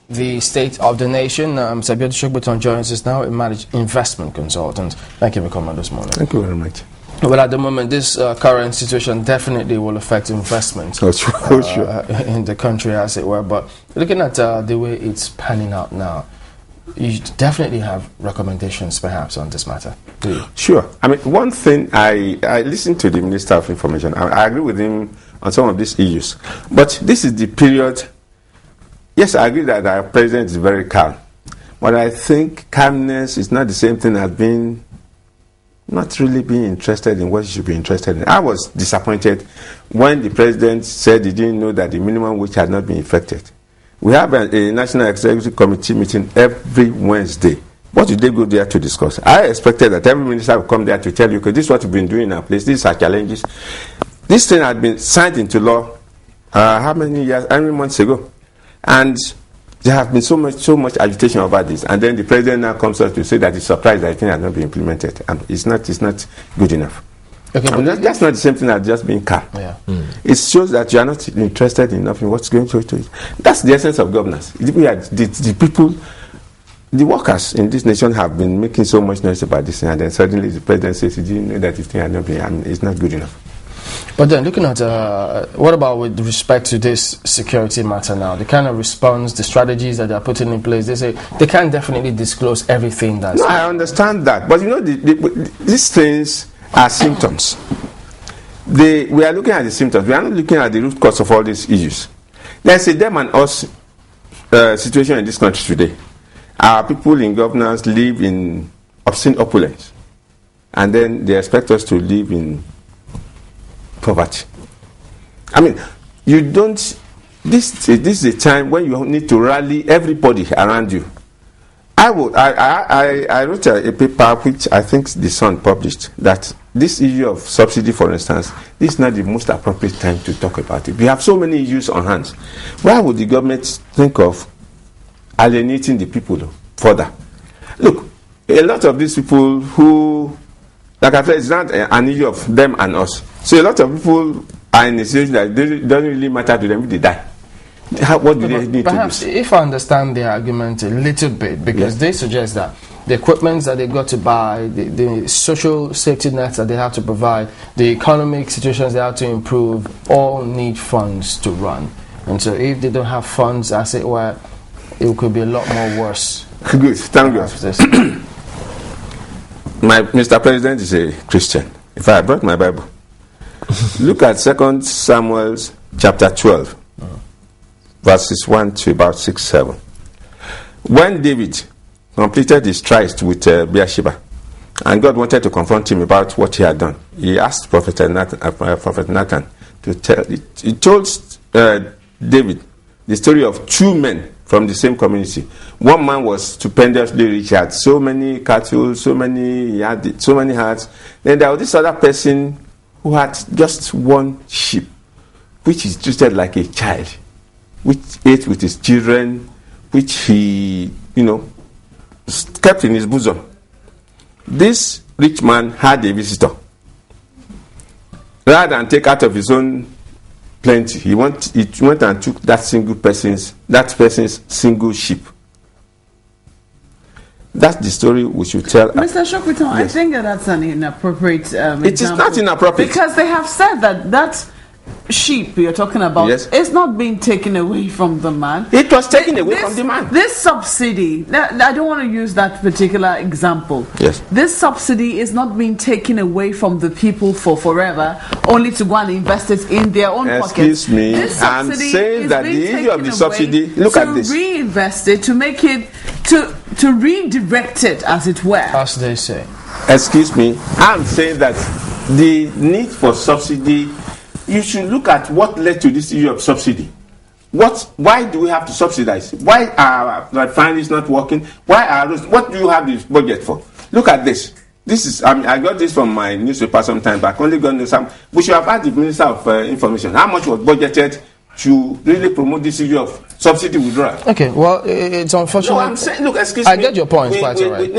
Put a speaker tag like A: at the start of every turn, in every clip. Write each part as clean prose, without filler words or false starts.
A: the state of the nation. Mr. Abiodun Sopitan joins us now, a managed investment consultant. Thank you for coming this morning.
B: Thank you very much.
A: Well, at the moment, this current situation definitely will affect investment
B: sure.
A: In the country, as it were. But looking at the way it's panning out now, you definitely have recommendations, perhaps, on this matter. Do you?
B: Sure. I mean, one thing, I listened to the Minister of Information. I agree with him on some of these issues. But this is the period. Yes, I agree that our president is very calm. But I think calmness is not the same thing as being not really being interested in what you should be interested in. I was disappointed when the president said he didn't know that the minimum wage had not been affected. We have a National Executive Committee meeting every Wednesday. What did they go there to discuss? I expected that every minister would come there to tell you, because this is what we've been doing in our place, these are challenges. This thing had been signed into law how many months ago? And there have been so much agitation about this, and then the president now comes out to say that he's surprised that it has not been implemented, and it's not good enough. Okay, but that's not the same thing as just being calm.
A: Yeah.
B: It shows that you are not interested enough in what's going to it. That's the essence of governance. The people, the workers in this nation have been making so much noise about this, and then suddenly the president says he didn't know that this thing had not been, and it's not good enough.
A: But then, looking at what about with respect to this security matter now, the kind of response, the strategies that they are putting in place, they say they can't definitely disclose everything that's...
B: No, I understand that. But you know, these things are symptoms. We are looking at the symptoms. We are not looking at the root cause of all these issues. There's a them and us situation in this country today. Our people in governance live in obscene opulence. And then they expect us to live in poverty. I mean, you don't. This is a time when you need to rally everybody around you. I wrote a paper which I think the Sun published, that this issue of subsidy, for instance, this is not the most appropriate time to talk about it. We have so many issues on hands. Why would the government think of alienating the people further? Look, a lot of these people who, like I said, it's not an issue of them and us. So a lot of people are in a situation that it doesn't really matter to them if they die. What do they need
A: perhaps
B: to do?
A: If I understand their argument a little bit, because they suggest that the equipment that they got to buy, the social safety nets that they have to provide, the economic situations they have to improve, all need funds to run. And so if they don't have funds, as it were, it could be a lot more worse.
B: Good, thank God. Mr. President is a Christian. In fact, I brought my Bible. Look at 2 Samuel chapter 12, verses 1 to about 6, 7. When David completed his tryst with Bathsheba, and God wanted to confront him about what he had done, he asked Prophet Nathan to tell. He told David the story of two men from the same community. One man was stupendously rich, he had so many cattle, he had so many herds. Then there was this other person who had just one sheep, which is treated like a child, which ate with his children, which he, kept in his bosom. This rich man had a visitor. Rather than take out of his own plenty, he went and took that person's single sheep. That's the story we should tell.
C: Mr. Sopitan, yes. I think that's an inappropriate example.
B: It is not inappropriate.
C: Because they have said that sheep you're talking about is not being taken away from the man.
B: It was taken away from the man.
C: This subsidy, I don't want to use that particular example.
B: Yes.
C: This subsidy is not being taken away from the people for forever, only to go and invest it in their own pockets.
B: Excuse me, I'm saying that the issue of the subsidy, look at this.
C: To reinvest it, to make it, to redirect it, as it were.
A: As they say.
B: Excuse me, I'm saying that the need for subsidy, you should look at what led to this issue of subsidy. Why do we have to subsidize? Why are refineries not working? What do you have this budget for? Look at this. This is, I got this from my newspaper some time back. Only God knows some. We should have asked the Minister of Information how much was budgeted to really promote this issue of subsidy withdrawal.
A: Okay, well, it's unfortunate.
B: No, I'm saying, look, excuse me.
A: I get your point, quite all right.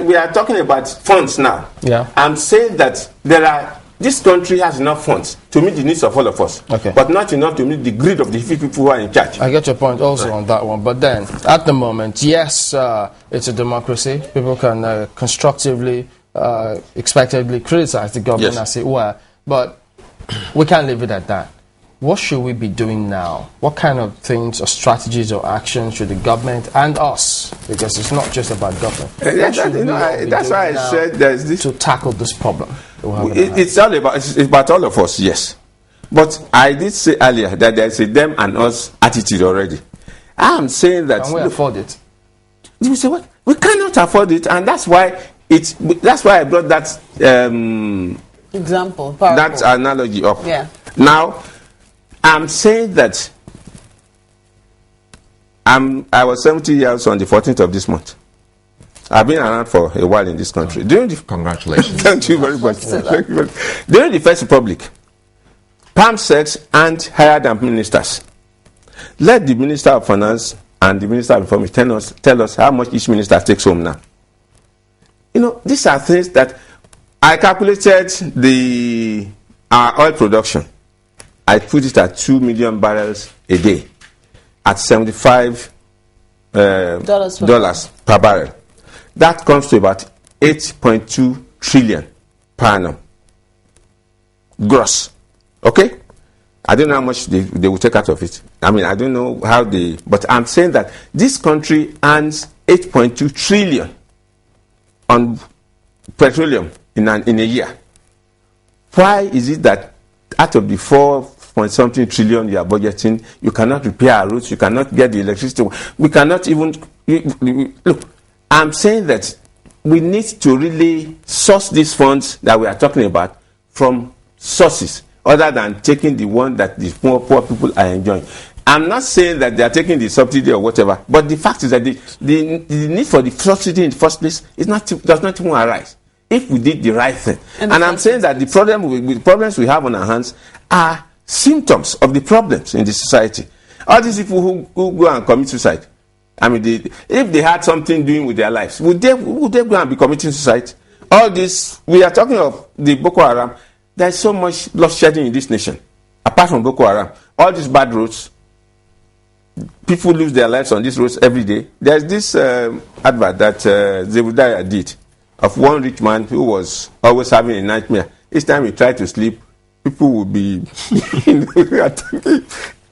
B: We are talking about funds now.
A: Yeah.
B: I'm saying that there are this country has enough funds to meet the needs of all of us, but not enough to meet the greed of the few people who are in charge.
A: I get your point also on that one. But then, at the moment, yes, it's a democracy. People can constructively, expectedly criticize the government and say, well, but we can't leave it at that. What should we be doing now? What kind of things or strategies or actions should the government and us, because it's not just about government,
B: that's why I said there's this
A: to tackle this problem?
B: It's about all of us, yes. But I did say earlier that there's a them and us attitude already. I'm saying that
A: can we afford it?
B: You say what? We cannot afford it, and that's why I brought that
C: example,
B: that analogy up.
C: Yeah.
B: Now, I'm saying that I was 70 years on the 14th of this month. I've been around for a while in this country.
D: Congratulations.
B: Thank you very much. Thank you very much. During the First Republic, palm sex and hired ministers. Let the Minister of Finance and the Minister of Information tell us how much each minister takes home now. You know, these are things that I calculated our oil production. I put it at 2 million barrels a day at $75 per barrel. That comes to about 8.2 trillion per annum. Gross. Okay? I don't know how much they will take out of it. I mean, I don't know how but I'm saying that this country earns 8.2 trillion on petroleum in a year. Why is it that out of the 4-point-something trillion you are budgeting, you cannot repair our roads, you cannot get the electricity, we cannot even... Look, I'm saying that we need to really source these funds that we are talking about from sources other than taking the one that the poor people are enjoying. I'm not saying that they are taking the subsidy or whatever, but the fact is that the need for the subsidy in the first place does not even arise if we did the right thing. And I'm saying that the problems we have on our hands are symptoms of the problems in the society. All these people who go and commit suicide, I mean, if they had something doing with their lives, would they go and be committing suicide? All this, we are talking of the Boko Haram. There is so much blood shedding in this nation. Apart from Boko Haram, all these bad roads, people lose their lives on these roads every day. There's this advert that Zebediah did of one rich man who was always having a nightmare. Each time he tried to sleep, people would be attacking.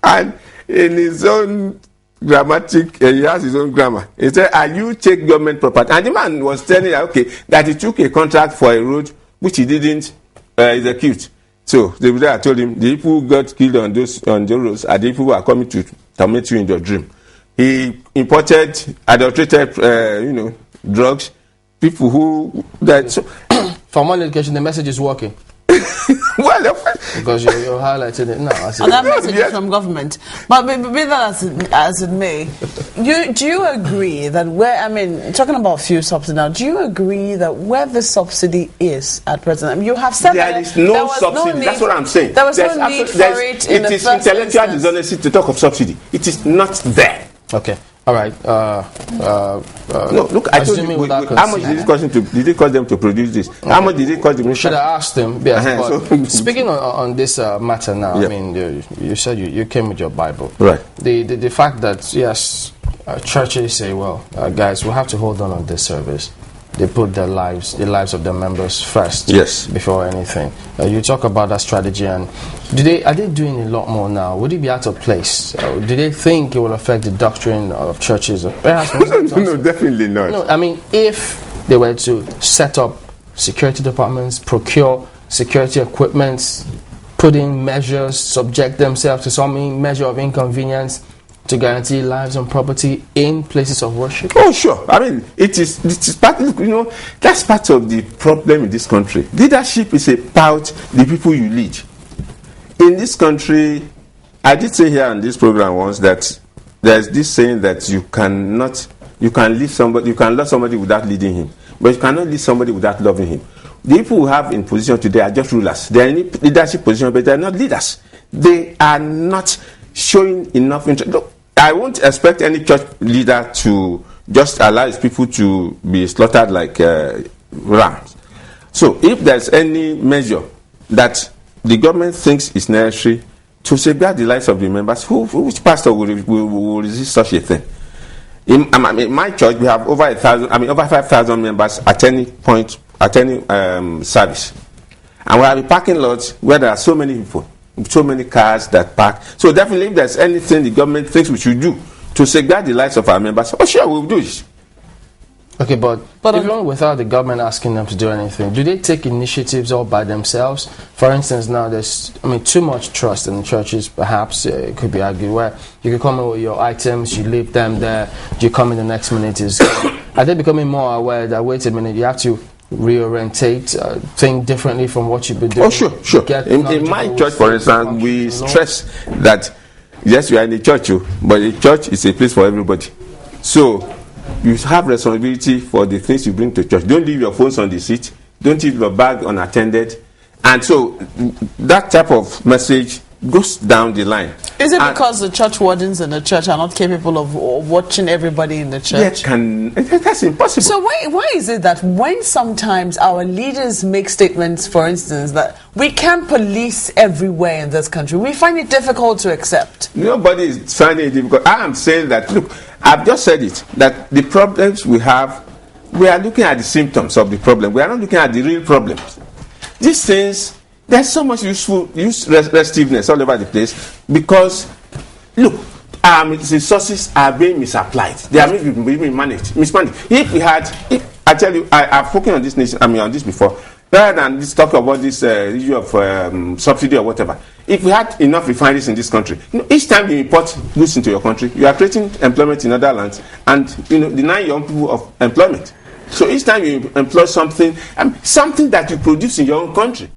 B: And in his own grammatic, he has his own grammar. He said, "Are you take government property?" And the man was telling you, that he took a contract for a road which he didn't execute. So Zebediah told him, the people who got killed on those roads are the people who are coming to torment you in your dream. He imported adulterated, drugs. People who that. So,
A: for more education, the message is working.
B: Well,
A: because you're highlighting it now.
C: And that message is from government. But be that as it may, do you agree that talking about fuel subsidy now, do you agree that where the subsidy is at present, you have said
B: there is no subsidy. That's what I'm saying.
C: There was no need for it in the first instance. It is intellectual dishonesty
B: to talk of subsidy. It is not there.
A: Okay. All right.
B: No, look, I told you, how much did it cost them to produce this? Okay. How much did it cost them?
A: Should I ask them? Yes, speaking on this matter now, I mean, you said you came with your Bible.
B: Right.
A: The fact that, yes, churches say, well, guys, we have to hold on this service. They put the lives of their members first,
B: yes,
A: before anything. You talk about that strategy, and are they doing a lot more now? Would it be out of place? Do they think it will affect the doctrine of churches?
B: No, definitely not.
A: No, I mean, if they were to set up security departments, procure security equipment, put in measures, subject themselves to some measure of inconvenience to guarantee lives and property in places of worship?
B: Oh, sure. I mean, it is part, that's part of the problem in this country. Leadership is about the people you lead. In this country, I did say here on this program once that there's this saying that you can love somebody without leading him, but you cannot lead somebody without loving him. The people who have in position today are just rulers. They are in leadership position, but they are not leaders. They are not showing enough interest. Look, I won't expect any church leader to just allow his people to be slaughtered like rams. So if there's any measure that the government thinks is necessary to safeguard the lives of the members, which pastor will resist such a thing? In my church, we have over 5,000 members attending service, and we have a parking lot where there are so many people, so many cars that park. So definitely, if there's anything the government thinks we should do to safeguard the lives of our members, sure, we'll do it.
A: Okay, but even without the government asking them to do anything, do they take initiatives all by themselves? For instance, now there's, too much trust in the churches, perhaps, it could be argued, where you can come in with your items, you leave them there, you come in the next minute. Are they becoming more aware that, wait a minute, you have to reorientate, think differently from what you've been doing?
B: Oh, sure. In my church, for instance, we stress that, yes, we are in the church, but the church is a place for everybody. So, you have responsibility for the things you bring to church. Don't leave your phones on the seat. Don't leave your bag unattended. And so that type of message goes down the line.
C: Is it because the church wardens in the church are not capable of watching everybody in the church?
B: That's impossible.
C: So why is it that when sometimes our leaders make statements, for instance, that we can't police everywhere in this country, we find it difficult to accept?
B: Nobody is finding it difficult. I am saying that, look, I've just said it, that the problems we have, we are looking at the symptoms of the problem. We are not looking at the real problems. These things, there's so much restiveness all over the place because, look, resources are being misapplied. They are being mismanaged. I tell you, I've spoken on this before. Rather than this talk about this issue of subsidy or whatever, if we had enough refineries in this country, each time you import goods into your country, you are creating employment in other lands and denying young people of employment. So each time you employ something that you produce in your own country,